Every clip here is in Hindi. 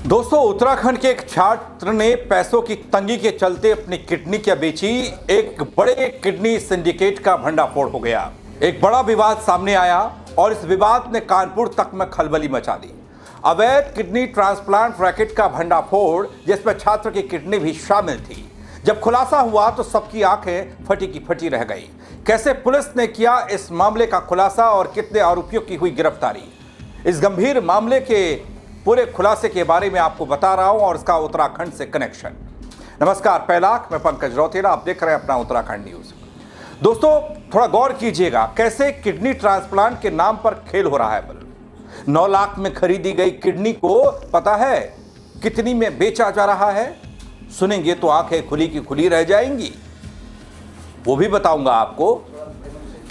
दोस्तों, उत्तराखंड के एक छात्र ने पैसों की तंगी के चलते अपनी किडनी क्या बेची। एक बड़े किडनी सिंडिकेट का भंडाफोड़ हो गया। एक बड़ा विवाद सामने आया और इस विवाद ने कानपुर तक में खलबली मचा दी। अवैध किडनी ट्रांसप्लांट रैकेट का भंडाफोड़, जिसमें छात्र की किडनी भी शामिल थी। जब खुलासा हुआ तो सबकी आंखें फटी की फटी रह गई। कैसे पुलिस ने किया इस मामले का खुलासा और कितने आरोपियों की हुई गिरफ्तारी, इस गंभीर मामले के पूरे खुलासे के बारे में आपको बता रहा हूं और इसका उत्तराखंड से कनेक्शन। नमस्कार, पहलाख, मैं पंकज रौतेला, आप देख रहे हैं अपना उत्तराखंड न्यूज। दोस्तों, थोड़ा गौर कीजिएगा कैसे किडनी ट्रांसप्लांट के नाम पर खेल हो रहा है। 9 लाख में खरीदी गई किडनी को पता है कितनी में बेचा जा रहा है? सुनेंगे तो आंखें खुली की खुली रह जाएंगी। वो भी बताऊंगा आपको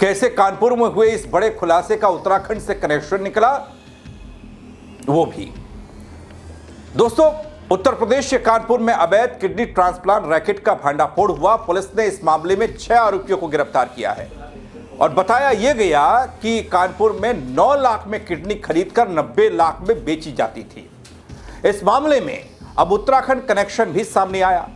कैसे कानपुर में हुए इस बड़े खुलासे का उत्तराखंड से कनेक्शन निकला, वो भी। दोस्तों, उत्तर प्रदेश के कानपुर में अवैध किडनी ट्रांसप्लांट रैकेट का भंडाफोड़ हुआ। पुलिस ने इस मामले में 6 आरोपियों को गिरफ्तार किया है और बताया यह गया कि कानपुर में 9 लाख में किडनी खरीदकर 90 लाख में बेची जाती थी। इस मामले में अब उत्तराखंड कनेक्शन भी सामने आया।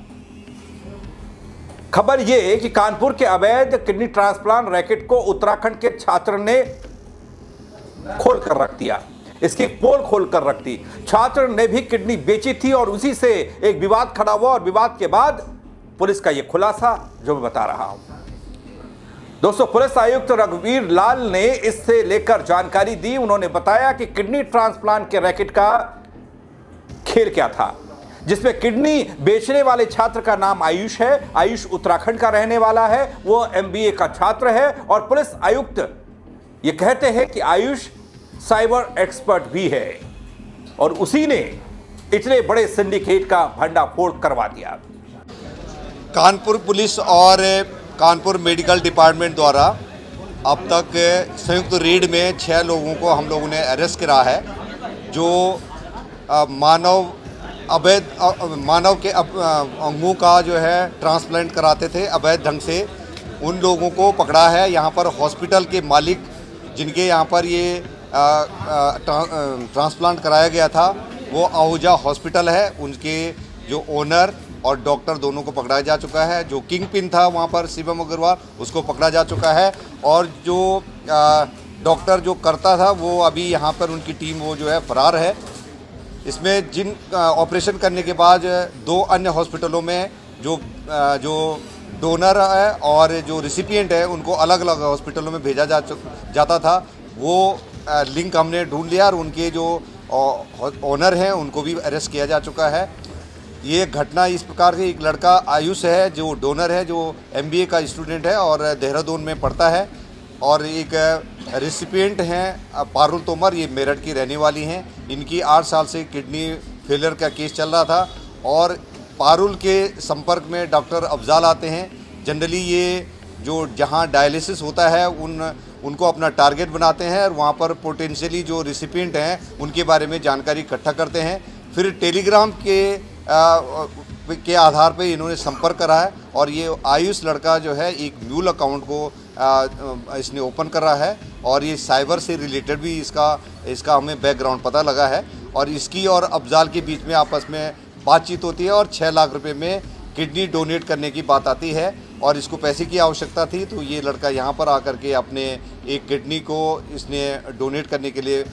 खबर यह कि कानपुर के अवैध किडनी ट्रांसप्लांट रैकेट को उत्तराखंड के छात्र ने खोल कर रख दिया। इसकी पोल खोलकर रख दी। छात्र ने भी किडनी बेची थी और उसी से एक विवाद खड़ा हुआ और विवाद के बाद पुलिस का यह खुलासा जो मैं बता रहा हूं। दोस्तों, पुलिस आयुक्त रघुवीर लाल ने इससे लेकर जानकारी दी। उन्होंने बताया कि किडनी ट्रांसप्लांट के रैकेट का खेल क्या था, जिसमें किडनी बेचने वाले छात्र का नाम आयुष है। आयुष उत्तराखंड का रहने वाला है, वो MBA का छात्र है और पुलिस आयुक्त ये कहते हैं कि आयुष साइबर एक्सपर्ट भी है और उसी ने इतने बड़े सिंडिकेट का भंडाफोड़ करवा दिया। कानपुर पुलिस और कानपुर मेडिकल डिपार्टमेंट द्वारा अब तक संयुक्त रेड में 6 लोगों को हम लोगों ने अरेस्ट करा है, जो मानव के अंगों का जो है ट्रांसप्लांट कराते थे अवैध ढंग से। उन लोगों को पकड़ा है। यहाँ पर हॉस्पिटल के मालिक जिनके यहाँ पर ये ट्रांसप्लांट कराया गया था वो आहूजा हॉस्पिटल है। उनके जो ओनर और डॉक्टर दोनों को पकड़ा जा चुका है। जो किंग पिन था वहाँ पर शिवम अग्रवाल, उसको पकड़ा जा चुका है। और जो डॉक्टर जो करता था वो अभी यहाँ पर उनकी टीम वो जो है फरार है। इसमें जिन ऑपरेशन करने के बाद 2 अन्य हॉस्पिटलों में जो डोनर है और जो रिसिपिएंट है उनको अलग अलग हॉस्पिटलों में भेजा जाता था, वो लिंक हमने ढूंढ लिया और उनके जो ओनर हैं उनको भी अरेस्ट किया जा चुका है। ये घटना इस प्रकार की, एक लड़का आयुष है जो डोनर है, जो MBA का स्टूडेंट है और देहरादून में पढ़ता है, और एक रेसिपिएंट हैं पारुल तोमर, ये मेरठ की रहने वाली हैं। इनकी 8 साल से किडनी फेलियर का केस चल रहा था और पारुल के संपर्क में डॉक्टर अफजाल आते हैं। जनरली ये जो जहाँ डायलिसिस होता है उनको अपना टारगेट बनाते हैं और वहाँ पर पोटेंशियली जो रिसिपिएंट हैं उनके बारे में जानकारी इकट्ठा करते हैं। फिर टेलीग्राम के आधार पे इन्होंने संपर्क करा है और ये आयुष लड़का जो है एक म्यूल अकाउंट को इसने ओपन करा है और ये साइबर से रिलेटेड भी इसका हमें बैकग्राउंड पता लगा है। और इसकी और अफजाल के बीच में आपस में बातचीत होती है और 6 लाख रुपए में किडनी डोनेट करने की बात आती है और इसको पैसे की आवश्यकता थी। तो ये लड़का यहाँ पर आकर के अपने एक किडनी को इसने डोनेट करने के लिए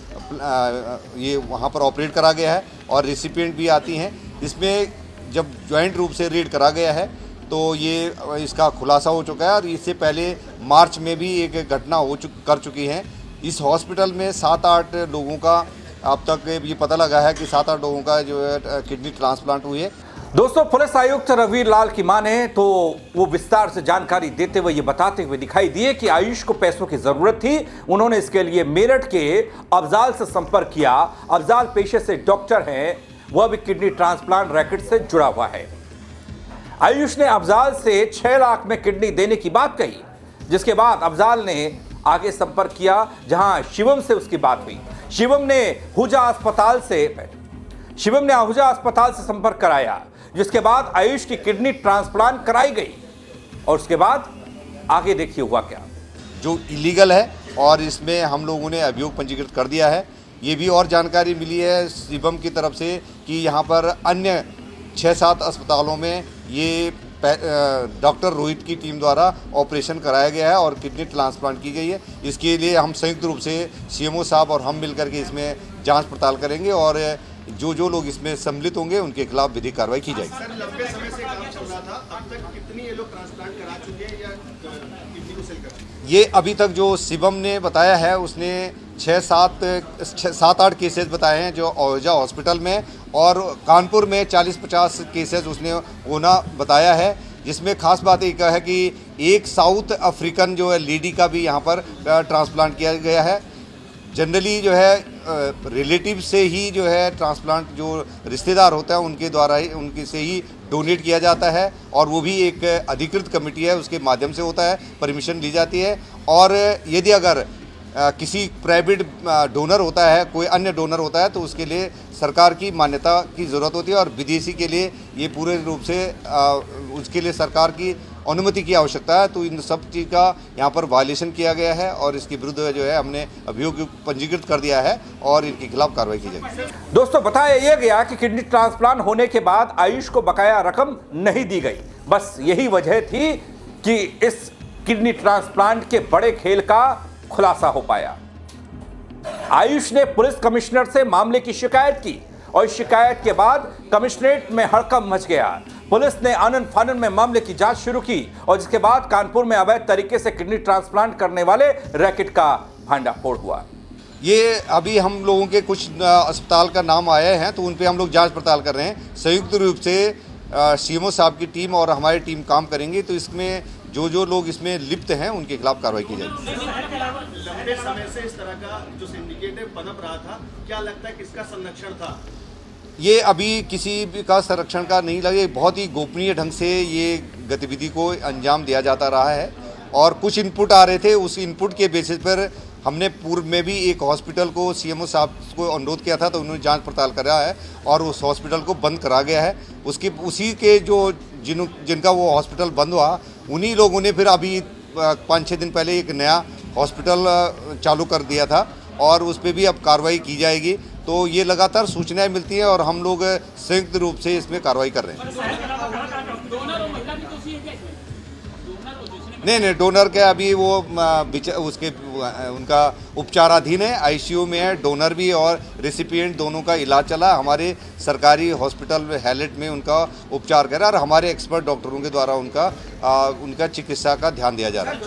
ये वहाँ पर ऑपरेट करा गया है और रिसिपिएंट भी आती हैं। इसमें जब ज्वाइंट रूप से रेड करा गया है तो ये इसका खुलासा हो चुका है। और इससे पहले मार्च में भी एक घटना कर चुकी है। इस हॉस्पिटल में 7-8 लोगों का अब तक ये पता लगा है कि 7-8 लोगों का जो है किडनी ट्रांसप्लांट हुई है। दोस्तों, पुलिस आयुक्त रघुवीर लाल की माने तो वो विस्तार से जानकारी देते हुए ये बताते हुए दिखाई दिए कि आयुष को पैसों की जरूरत थी। उन्होंने इसके लिए मेरठ के अफजाल से संपर्क किया। अफजाल पेशे से डॉक्टर हैं, वह भी किडनी ट्रांसप्लांट रैकेट से जुड़ा हुआ है। आयुष ने अफजाल से 6 लाख में किडनी देने की बात कही, जिसके बाद अफजाल ने आगे संपर्क किया जहां शिवम से उसकी बात हुई। शिवम ने आहूजा अस्पताल से संपर्क कराया, जिसके बाद आयुष की किडनी ट्रांसप्लांट कराई गई। और उसके बाद आगे देखिए हुआ क्या। जो इलीगल है और इसमें हम लोगों ने अभियोग पंजीकृत कर दिया है। ये भी और जानकारी मिली है शिवम की तरफ से कि यहाँ पर अन्य 6-7 अस्पतालों में ये डॉक्टर रोहित की टीम द्वारा ऑपरेशन कराया गया है और किडनी ट्रांसप्लांट की गई है। इसके लिए हम संयुक्त रूप से सीएमओ साहब और हम मिलकर के इसमें जांच पड़ताल करेंगे और जो लोग इसमें सम्मिलित होंगे उनके खिलाफ विधिक कार्रवाई की जाएगी। सर, लंबे समय से काम चल रहा था, अब तक कितनी ये लोग ट्रांसप्लांट करा चुके हैं या किडनी को सेल कर चुके हैं? ये अभी तक जो शिवम ने बताया है उसने 7-8 केसेस बताए हैं जो ओजा हॉस्पिटल में, और कानपुर में 40-50 केसेस उसने होना बताया है, जिसमें खास बात एक है कि एक साउथ अफ्रीकन जो है लेडी का भी यहाँ पर ट्रांसप्लांट किया गया है। जनरली जो है रिलेटिव से ही जो है ट्रांसप्लांट जो रिश्तेदार होता है उनके द्वारा ही उनके से ही डोनेट किया जाता है, और वो भी एक अधिकृत कमेटी है उसके माध्यम से होता है, परमिशन ली जाती है। और यदि अगर किसी प्राइवेट डोनर होता है, कोई अन्य डोनर होता है, तो उसके लिए सरकार की मान्यता की ज़रूरत होती है, और विदेशी के लिए ये पूरे रूप से उसके लिए सरकार की अनुमति की आवश्यकता है। तो इन सब चीज़ का यहाँ पर वायलेशन किया गया है और इसके विरुद्ध जो है हमने अभियोग पंजीकृत कर दिया है और इनके खिलाफ कार्रवाई की जाएगी। दोस्तों, बताया यह गया कि किडनी ट्रांसप्लांट होने के बाद आयुष को बकाया रकम नहीं दी गई। बस यही वजह थी कि इस किडनी ट्रांसप्लांट के बड़े खेल का खुलासा हो पाया। आयुष ने पुलिस कमिश्नर से मामले की शिकायत की और शिकायत के बाद कमिश्नरेट में हड़कंप मच गया। पुलिस ने आनन फानन में मामले की जांच शुरू की और जिसके बाद कानपुर में अवैध तरीके से किडनी ट्रांसप्लांट करने वाले रैकेट का भांडाफोड़ हुआ। ये अभी हम लोगों के कुछ अस्पताल का नाम आए हैं, तो उन पे हम लोग जांच पड़ताल कर रहे हैं। संयुक्त रूप से सीएमओ साहब की टीम और हमारी टीम काम करेंगे, तो इसमें जो लोग इसमें लिप्त हैं उनके खिलाफ कार्रवाई की जाएगी। लंबे समय से इस तरह का जो सिंडिकेट है पनप रहा था, क्या लगता है किसका संरक्षण था? ये अभी किसी भी का संरक्षण का नहीं लगे, बहुत ही गोपनीय ढंग से ये गतिविधि को अंजाम दिया जाता रहा है, और कुछ इनपुट आ रहे थे, उस इनपुट के बेसिस पर हमने पूर्व में भी एक हॉस्पिटल को सीएमओ साहब को अनुरोध किया था, तो उन्होंने जांच पड़ताल करा है और उस हॉस्पिटल को बंद करा गया है। उसी के जो जिनका वो हॉस्पिटल बंद हुआ, उन्हीं लोगों ने फिर अभी 5-6 दिन पहले एक नया हॉस्पिटल चालू कर दिया था और उस पर भी अब कार्रवाई की जाएगी। तो ये लगातार सूचनाएं मिलती हैं और हम लोग संयुक्त रूप से इसमें कार्रवाई कर रहे हैं। नहीं, डोनर के अभी वो उसके उनका उपचाराधीन है, आईसीयू में है, डोनर भी और रेसिपिएंट दोनों का इलाज चला। हमारे सरकारी हॉस्पिटल हैलेट में उनका उपचार करा और हमारे एक्सपर्ट डॉक्टरों के द्वारा उनका चिकित्सा का ध्यान दिया जा रहा है।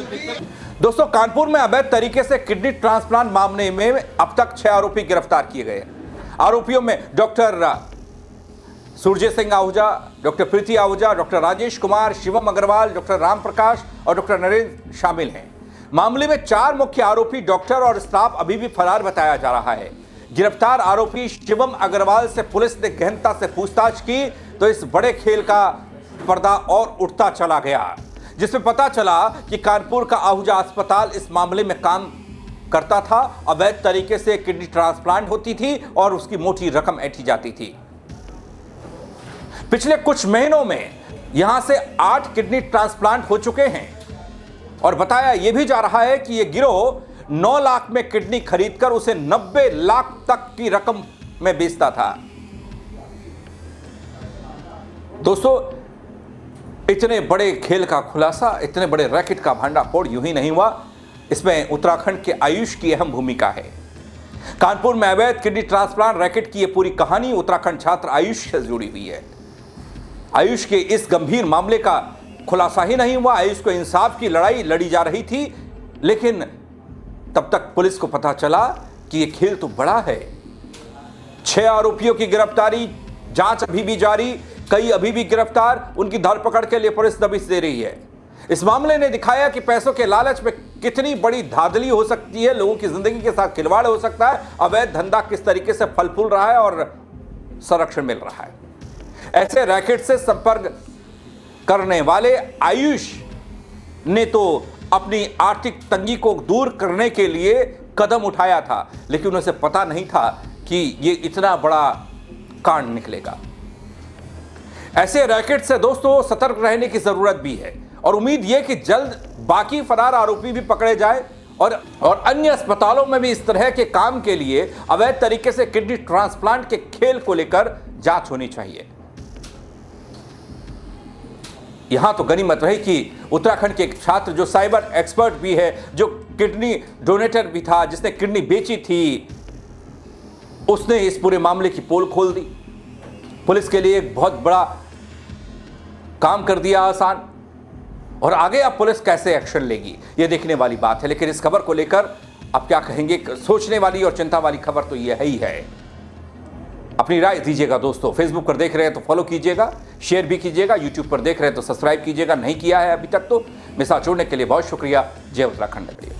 दोस्तों, कानपुर में अवैध तरीके से किडनी ट्रांसप्लांट मामले में अब तक 6 आरोपी गिरफ्तार किए गए। आरोपियों में डॉक्टर सूर्य सिंह आहूजा, डॉक्टर प्रीति आहूजा, डॉक्टर राजेश कुमार, शिवम अग्रवाल, डॉक्टर राम प्रकाश और डॉक्टर नरेंद्र शामिल हैं। मामले में 4 मुख्य आरोपी डॉक्टर और स्टाफ अभी भी फरार बताया जा रहा है। गिरफ्तार आरोपी शिवम अग्रवाल से पुलिस ने गहनता से पूछताछ की तो इस बड़े खेल का पर्दा और उठता चला गया, जिसमें पता चला कि कानपुर का आहूजा अस्पताल इस मामले में काम करता था। अवैध तरीके से किडनी ट्रांसप्लांट होती थी और उसकी मोटी रकम ऐंठी जाती थी। पिछले कुछ महीनों में यहां से 8 किडनी ट्रांसप्लांट हो चुके हैं और बताया यह भी जा रहा है कि यह गिरोह 9 लाख में किडनी खरीदकर उसे 90 लाख तक की रकम में बेचता था। दोस्तों, इतने बड़े खेल का खुलासा, इतने बड़े रैकेट का भांडाफोड़ यूं ही नहीं हुआ, इसमें उत्तराखंड के आयुष की अहम भूमिका है। कानपुर में अवैध किडनी ट्रांसप्लांट रैकेट की यह पूरी कहानी उत्तराखंड छात्र आयुष से जुड़ी हुई है। आयुष के इस गंभीर मामले का खुलासा ही नहीं हुआ। आयुष को इंसाफ की लड़ाई लड़ी जा रही थी, लेकिन तब तक पुलिस को पता चला कि यह खेल तो बड़ा है। 6 आरोपियों की गिरफ्तारी, जांच अभी भी जारी, कई अभी भी गिरफ्तार, उनकी धरपकड़ के लिए पुलिस दबिश दे रही है। इस मामले ने दिखाया कि पैसों के लालच में कितनी बड़ी धांधली हो सकती है, लोगों की जिंदगी के साथ खिलवाड़ हो सकता है, अवैध धंधा किस तरीके से फल फूल रहा है और संरक्षण मिल रहा है। ऐसे रैकेट से संपर्क करने वाले आयुष ने तो अपनी आर्थिक तंगी को दूर करने के लिए कदम उठाया था, लेकिन उसे पता नहीं था कि यह इतना बड़ा कांड निकलेगा। ऐसे रैकेट से दोस्तों सतर्क रहने की जरूरत भी है और उम्मीद यह कि जल्द बाकी फरार आरोपी भी पकड़े जाए और अन्य अस्पतालों में भी इस तरह के काम के लिए अवैध तरीके से किडनी ट्रांसप्लांट के खेल को लेकर जांच होनी चाहिए। यहां तो गनीमत रही कि उत्तराखंड के एक छात्र जो साइबर एक्सपर्ट भी है, जो किडनी डोनेटर भी था, जिसने किडनी बेची थी, उसने इस पूरे मामले की पोल खोल दी। पुलिस के लिए एक बहुत बड़ा काम कर दिया आसान। और आगे अब पुलिस कैसे एक्शन लेगी यह देखने वाली बात है। लेकिन इस खबर को लेकर अब क्या कहेंगे, सोचने वाली और चिंता वाली खबर तो यह ही है। अपनी राय दीजिएगा दोस्तों। फेसबुक पर देख रहे हैं तो फॉलो कीजिएगा, शेयर भी कीजिएगा। यूट्यूब पर देख रहे हैं तो सब्सक्राइब कीजिएगा, नहीं किया है अभी तक तो। मेरे साथ जुड़ने के लिए बहुत शुक्रिया। जय उत्तराखंड।